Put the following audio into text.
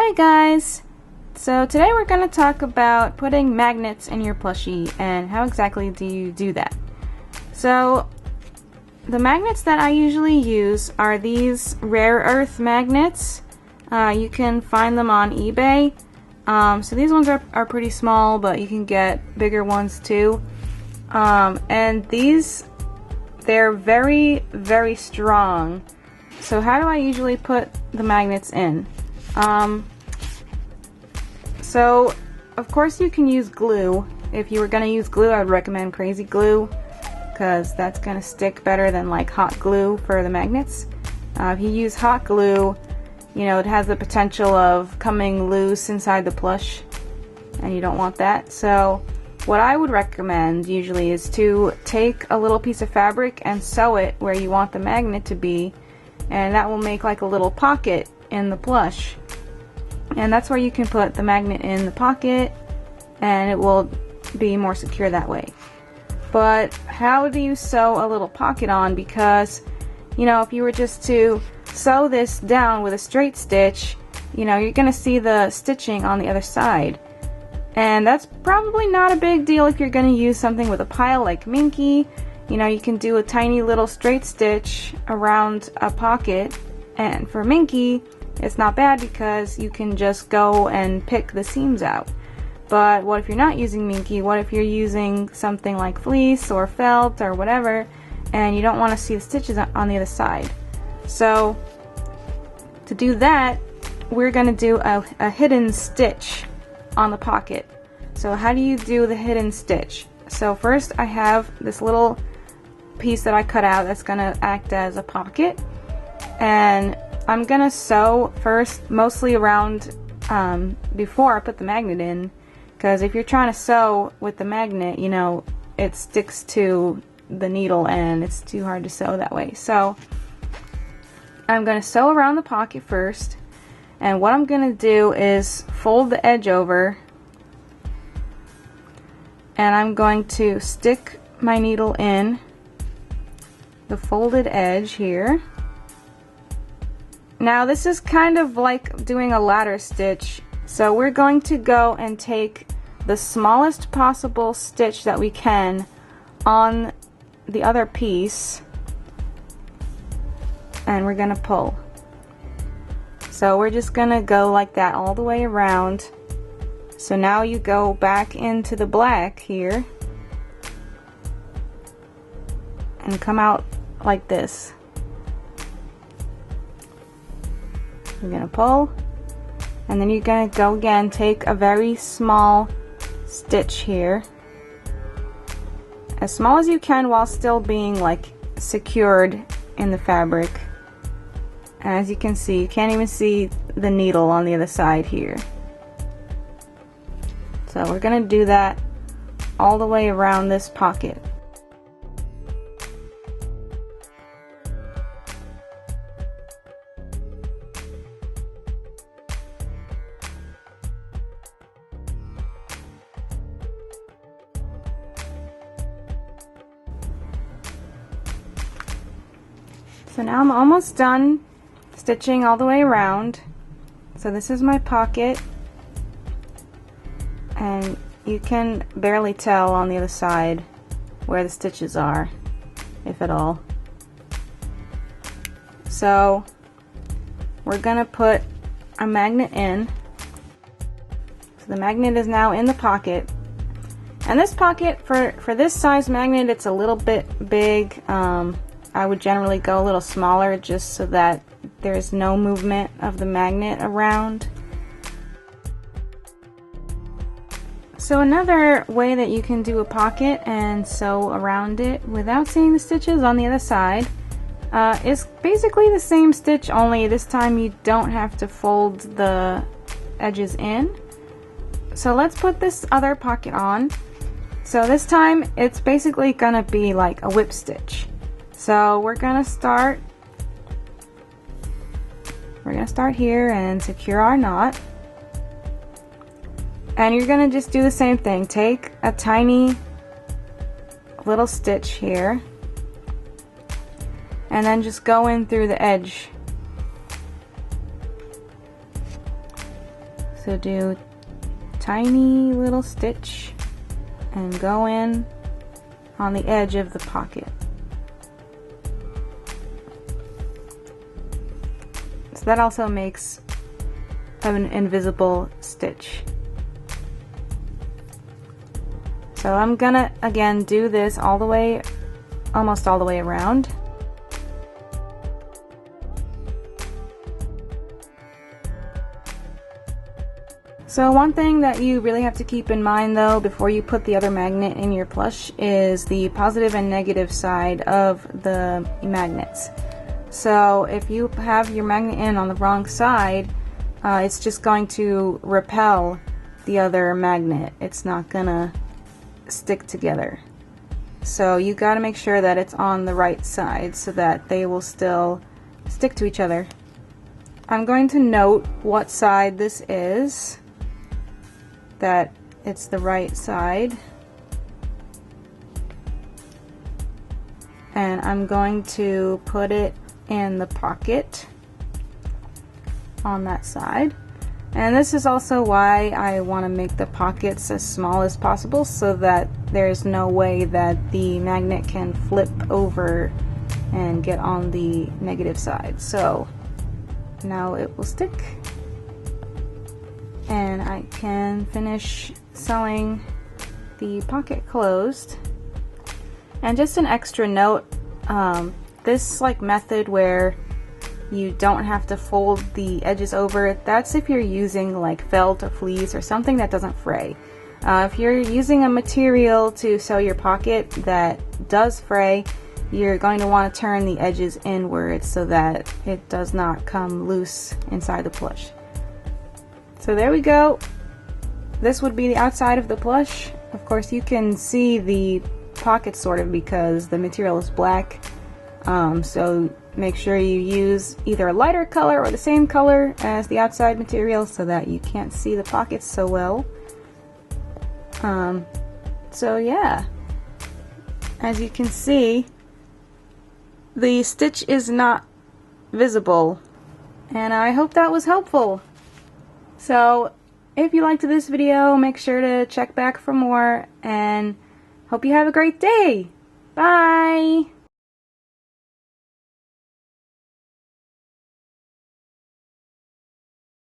Hi guys! So today we're going to talk about putting magnets in your plushie and how exactly do you do that. So the magnets that I usually use are these rare earth magnets. You can find them on eBay. So these ones are pretty small, but you can get bigger ones too. And they're very, very strong. So how do I usually put the magnets in? So of course you can use glue. If you were going to use glue, I would recommend crazy glue because that's going to stick better than like hot glue for the magnets. If you use hot glue, you know, it has the potential of coming loose inside the plush and you don't want that. So what I would recommend usually is to take a little piece of fabric and sew it where you want the magnet to be, and that will make like a little pocket in the plush. And that's where you can put the magnet in the pocket and it will be more secure that way. But how do you sew a little pocket on? Because, you know, if you were just to sew this down with a straight stitch, you know, you're gonna see the stitching on the other side. And that's probably not a big deal if you're gonna use something with a pile like Minky. You know, you can do a tiny little straight stitch around a pocket, and for Minky it's not bad because you can just go and pick the seams out. But what if you're not using Minky? What if you're using something like fleece or felt or whatever and you don't want to see the stitches on the other side? So to do that, we're going to do a hidden stitch on the pocket. So how do you do the hidden stitch? So first I have this little piece that I cut out that's going to act as a pocket, and I'm gonna sew first mostly around before I put the magnet in, because if you're trying to sew with the magnet, you know, it sticks to the needle and it's too hard to sew that way. So I'm gonna sew around the pocket first, and what I'm gonna do is fold the edge over and I'm going to stick my needle in the folded edge here. Now this is kind of like doing a ladder stitch, so we're going to go and take the smallest possible stitch that we can on the other piece and we're gonna pull. So we're just gonna go like that all the way around. So now you go back into the black here and come out like this. You're gonna pull, and then you're gonna go again, take a very small stitch here, as small as you can while still being like secured in the fabric. And as you can see, you can't even see the needle on the other side here. So we're gonna do that all the way around this pocket. So now I'm almost done stitching all the way around. So this is my pocket, and you can barely tell on the other side where the stitches are, if at all. So we're gonna put a magnet in. So the magnet is now in the pocket, and this pocket, for this size magnet, it's a little bit big. I would generally go a little smaller just so that there's no movement of the magnet around. So another way that you can do a pocket and sew around it without seeing the stitches on the other side is basically the same stitch, only this time you don't have to fold the edges in. So let's put this other pocket on. So this time it's basically gonna be like a whip stitch. So we're gonna start here and secure our knot, and you're gonna just do the same thing. Take a tiny little stitch here and then just go in through the edge So do tiny little stitch and go in on the edge of the pocket. So that also makes an invisible stitch. So I'm gonna again do this all the way, almost all the way around. So one thing that you really have to keep in mind though before you put the other magnet in your plush is the positive and negative side of the magnets. So if you have your magnet in on the wrong side, it's just going to repel the other magnet. It's not gonna stick together. So you gotta make sure that it's on the right side so that they will still stick to each other. I'm going to note what side this is, that it's the right side, and I'm going to put it in the pocket on that side. And this is also why I want to make the pockets as small as possible, so that there's no way that the magnet can flip over and get on the negative side. So now it will stick, and I can finish sewing the pocket closed. And just an extra note, this method where you don't have to fold the edges over, that's if you're using like felt or fleece or something that doesn't fray. If you're using a material to sew your pocket that does fray, you're going to want to turn the edges inward so that it does not come loose inside the plush. So there we go. This would be the outside of the plush. Of course you can see the pocket sort of because the material is black. So make sure you use either a lighter color or the same color as the outside material so that you can't see the pockets so well. So yeah, as you can see, the stitch is not visible, and I hope that was helpful. So if you liked this video, make sure to check back for more, and hope you have a great day. Bye!